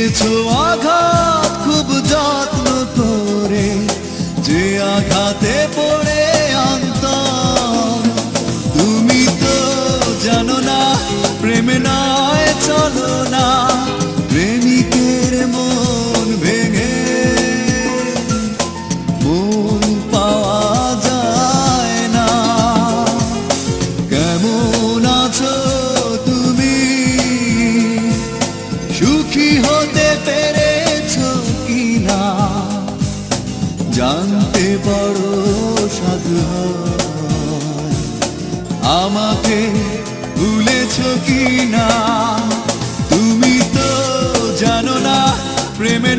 দিয়েছো আঘাত খুব যত্ন করে, যে আঘাতে পড়ে অন্তর। তুমি তো জানো না প্রেমে নয় চলো না, প্রেমিকের মন ভেঙে মন পাওয়া যায় না। কেমন আছো তুমি, সুখী হতে পেরেছো কিনা, জানতে বড় সাধু হয়। আমাকে ভুলেছো কিনা, তুমি তো জানো না প্রেমে